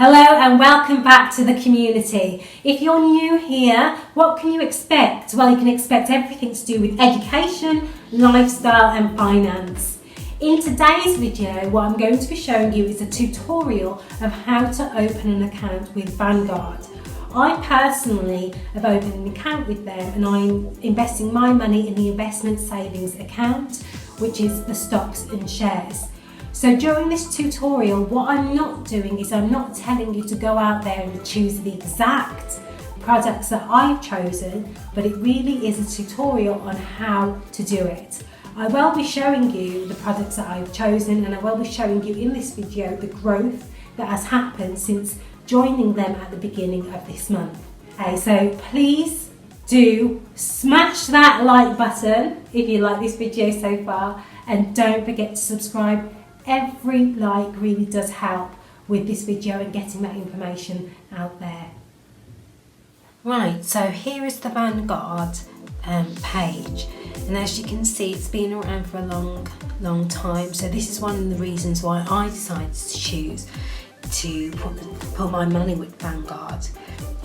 Hello and welcome back to the community. If you're new here, what can you expect? Well, you can expect everything to do with education, lifestyle and finance. In today's video, what I'm going to be showing you is a tutorial of how to open an account with Vanguard. I personally have opened an account with them and I'm investing my money in the investment savings account, which is the stocks and shares. So during this tutorial, what I'm not doing is I'm not telling you to go out there and choose the exact products that I've chosen, but it really is a tutorial on how to do it. I will be showing you the products that I've chosen and I will be showing you in this video the growth that has happened since joining them at the beginning of this month. Okay, so please do smash that like button if you like this video so far, and don't forget to subscribe. Every like really does help with this video and getting that information out there. Right, so here is the Vanguard page, and as you can see, it's been around for a long time. So this is one of the reasons why I decided to choose to put my money with Vanguard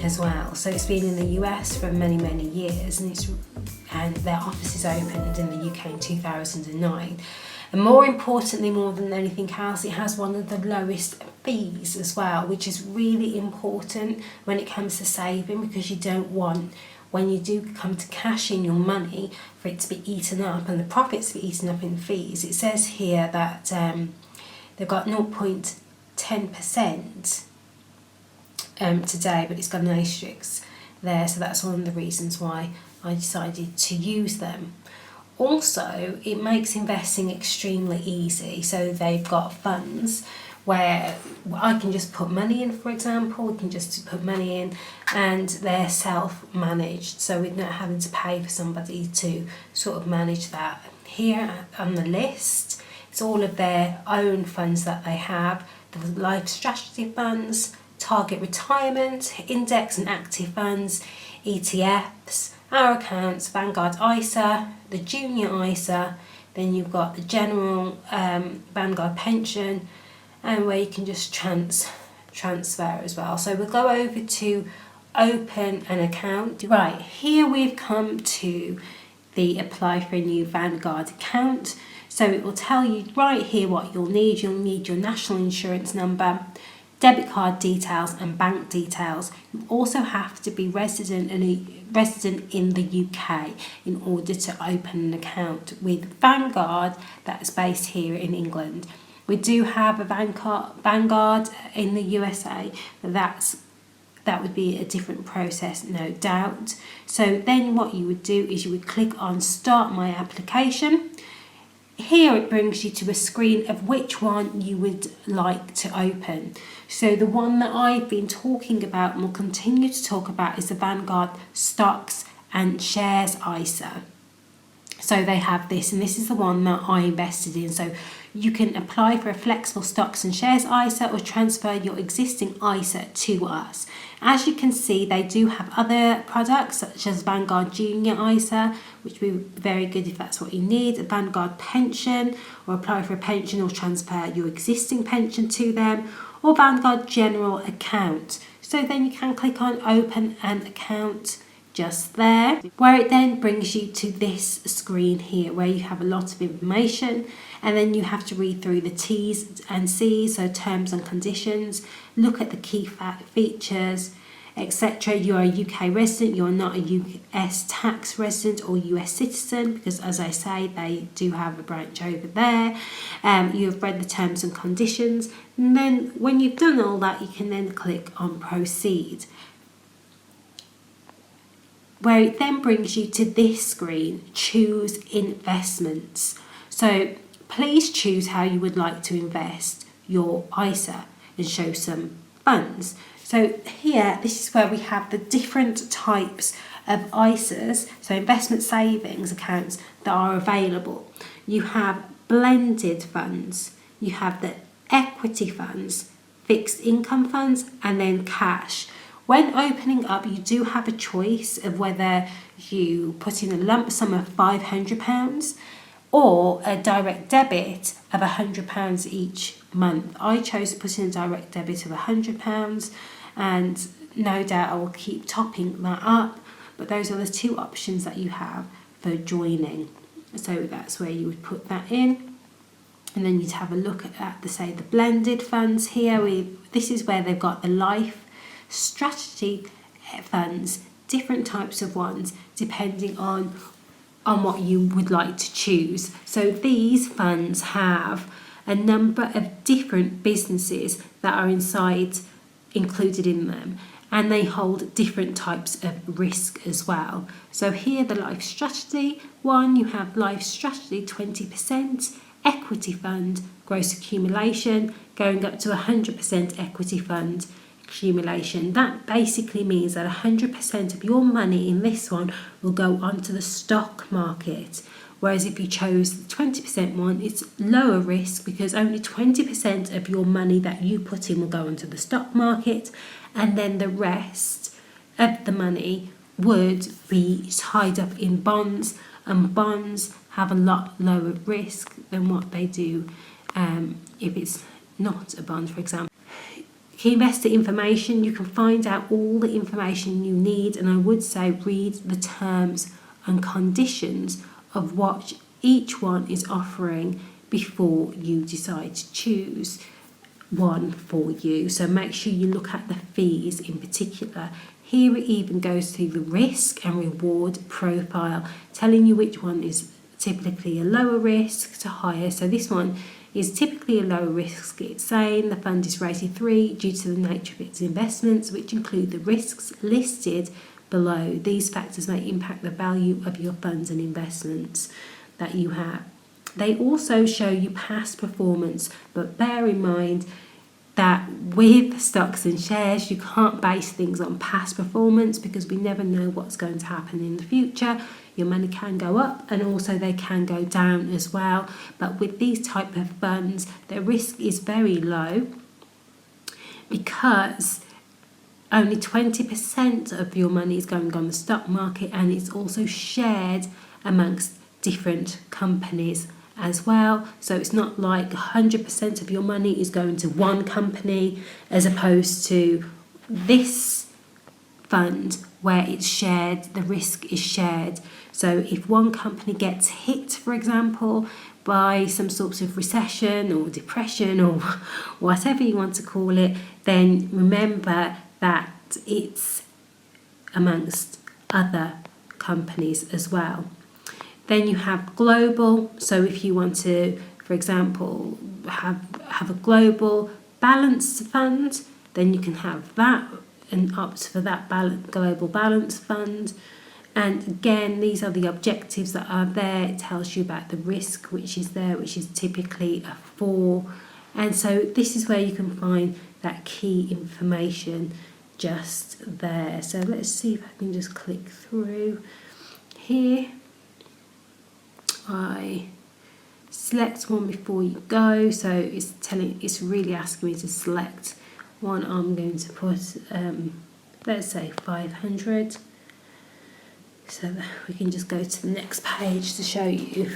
as well. So it's been in the US for many years, and their offices opened in the UK in 2009. And more importantly, more than anything else, it has one of the lowest fees as well, which is really important when it comes to saving, because you don't want, when you do come to cash in your money, for it to be eaten up and the profits to be eaten up in fees. It says here that they've got 0.10% today, but it's got an asterisk there, so that's one of the reasons why I decided to use them. Also, it makes investing extremely easy. So they've got funds where I can just put money in, for example, we can just put money in and they're self-managed. So we're not having to pay for somebody to sort of manage that. Here on the list, it's all of their own funds that they have: the life strategy funds, target retirement, index and active funds, ETFs, our accounts, Vanguard ISA, the junior ISA, then you've got the general Vanguard pension, and where you can just transfer as well. So we'll go over to open an account. Right, here we've come to the apply for a new Vanguard account. So it will tell you right here what you'll need. You'll need your national insurance number, debit card details and bank details. You also have to be resident in the UK in order to open an account with Vanguard that's based here in England. We do have a Vanguard in the USA, but that would be a different process, no doubt. So then what you would do is you would click on Start My Application. Here it brings you to a screen of which one you would like to open. So the one that I've been talking about and will continue to talk about is the Vanguard Stocks and Shares ISA. So they have this, and this is the one that I invested in. So you can apply for a flexible stocks and shares ISA or transfer your existing ISA to us. As you can see, they do have other products such as Vanguard Junior ISA, which would be very good if that's what you need, a Vanguard pension, or apply for a pension or transfer your existing pension to them, or Vanguard general account. So then you can click on open an account just there, where it then brings you to this screen here where you have a lot of information, and then you have to read through the T's and C's, so terms and conditions, look at the key features, etc. You're a UK resident, you're not a US tax resident or US citizen, because as I say, they do have a branch over there. You have read the terms and conditions, and then when you've done all that, you can then click on proceed, where it then brings you to this screen, choose investments. So please choose how you would like to invest your ISA and show some funds. So here, this is where we have the different types of ISAs, so investment savings accounts, that are available. You have blended funds, you have the equity funds, fixed income funds, and then cash. When opening up, you do have a choice of whether you put in a lump sum of £500 or a direct debit of £100 each month. I chose to put in a direct debit of £100, and no doubt I will keep topping that up, but those are the two options that you have for joining. So that's where you would put that in, and then you'd have a look at the blended funds here. This is where they've got the life strategy funds, different types of ones depending on what you would like to choose. So these funds have a number of different businesses that are included in them, and they hold different types of risk as well. So here, the life strategy one, you have life strategy 20%, equity fund, gross accumulation, going up to 100% equity fund accumulation. That basically means that 100% of your money in this one will go onto the stock market. Whereas if you chose the 20% one, it's lower risk because only 20% of your money that you put in will go into the stock market, and then the rest of the money would be tied up in bonds, and bonds have a lot lower risk than what they do if it's not a bond, for example. Key investor information, you can find out all the information you need, and I would say read the terms and conditions of what each one is offering before you decide to choose one for you. So make sure you look at the fees in particular. Here it even goes through the risk and reward profile, telling you which one is typically a lower risk to higher. So this one is typically a lower risk. It's saying the fund is rated 3 due to the nature of its investments, which include the risks listed below. These factors may impact the value of your funds and investments that you have. They also show you past performance, but bear in mind that with stocks and shares, you can't base things on past performance because we never know what's going to happen in the future. Your money can go up and also they can go down as well. But with these type of funds, the risk is very low because only 20% of your money is going on the stock market, and it's also shared amongst different companies as well. So it's not like 100% of your money is going to one company, as opposed to this fund where it's shared, the risk is shared. So if one company gets hit, for example, by some sort of recession or depression or whatever you want to call it, then remember that it's amongst other companies as well. Then you have global. So if you want to, for example, have a global balanced fund, then you can have that and opt for that global balanced fund. And again, these are the objectives that are there. It tells you about the risk which is there, which is typically a 4. And so this is where you can find that key information just there. So let's see if I can just click through here. I select one before you go, so it's really asking me to select one. I'm going to put let's say 500, so that we can just go to the next page to show you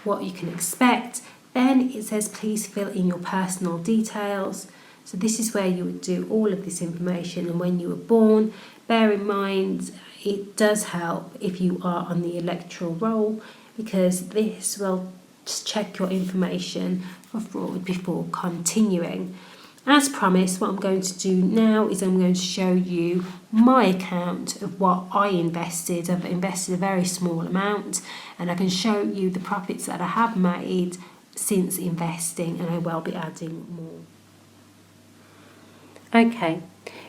what you can expect. Then it says please fill in your personal details. So this is where you would do all of this information and when you were born. Bear in mind it does help if you are on the electoral roll, because this will check your information for fraud before continuing. As promised, what I'm going to do now is I'm going to show you my account of what I invested. I've invested a very small amount, and I can show you the profits that I have made since investing, and I will be adding more. Okay,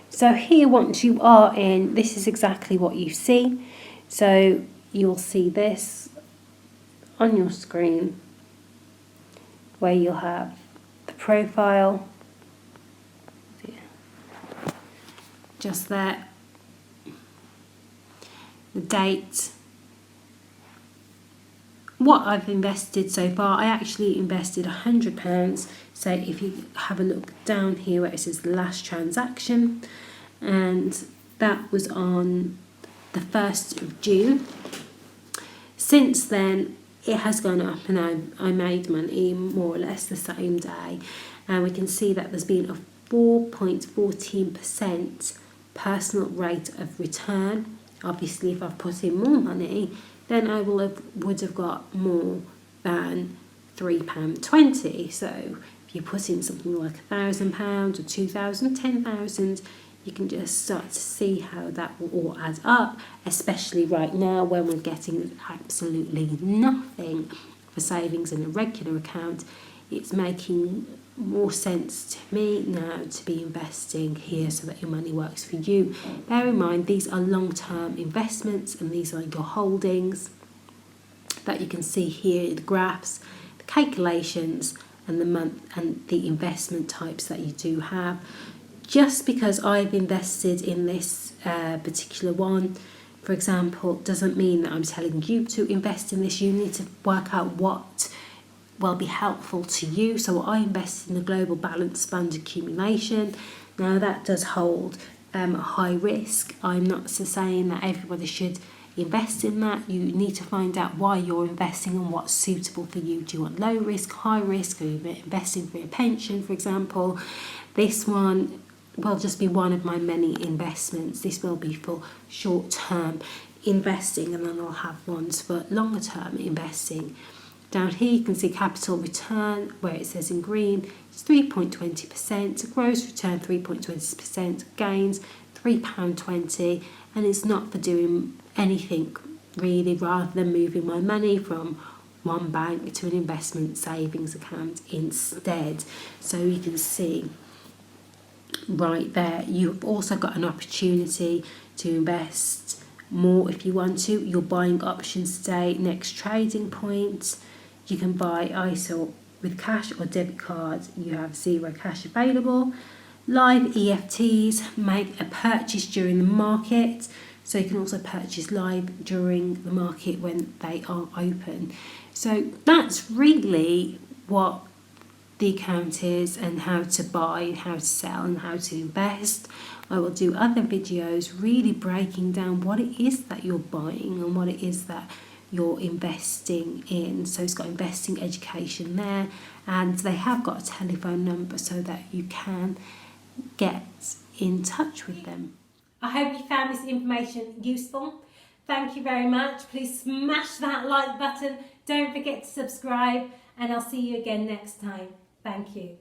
so here once you are in, this is exactly what you see. So you'll see this on your screen where you'll have the profile just there, the date, what I've invested so far. I actually invested £100. So if you have a look down here where it says the last transaction, and that was on the 1st of June. Since then it has gone up, and I made money more or less the same day. and we can see that there's been a 4.14% personal rate of return. Obviously, if I've put in more money, then I would have got more than £3.20. So if you put in something like £1,000 or 2,000, 10,000, you can just start to see how that will all add up, especially right now when we're getting absolutely nothing for savings in a regular account. It's making more sense to me now to be investing here so that your money works for you. Bear in mind, these are long-term investments and these are your holdings that you can see here in the graphs, the calculations and the month and the investment types that you do have. Just because I've invested in this particular one, for example, doesn't mean that I'm telling you to invest in this. You need to work out what will be helpful to you. So I invested in the Global Balanced Fund Accumulation. Now that does hold a high risk. I'm not saying that everybody should invest in that. You need to find out why you're investing and what's suitable for you. Do you want low risk, high risk? Are you investing for your pension, for example? This one will just be one of my many investments. This will be for short-term investing, and then I'll have ones for longer-term investing. Down here you can see capital return, where it says in green, it's 3.20%, gross return 3.20%, gains £3.20, and it's not for doing anything really, rather than moving my money from one bank to an investment savings account instead. So you can see right there, you've also got an opportunity to invest more if you want to. You're buying options today, next trading point. You can buy ISA with cash or debit card. You have zero cash available. Live EFTs, make a purchase during the market. So you can also purchase live during the market when they are open. So that's really what the account is, and how to buy, how to sell and how to invest. I will do other videos really breaking down what it is that you're buying and what it is that you're investing in. So it's got investing education there, and they have got a telephone number so that you can get in touch with them. I hope you found this information useful. Thank you very much. Please smash that like button. Don't forget to subscribe, and I'll see you again next time. Thank you.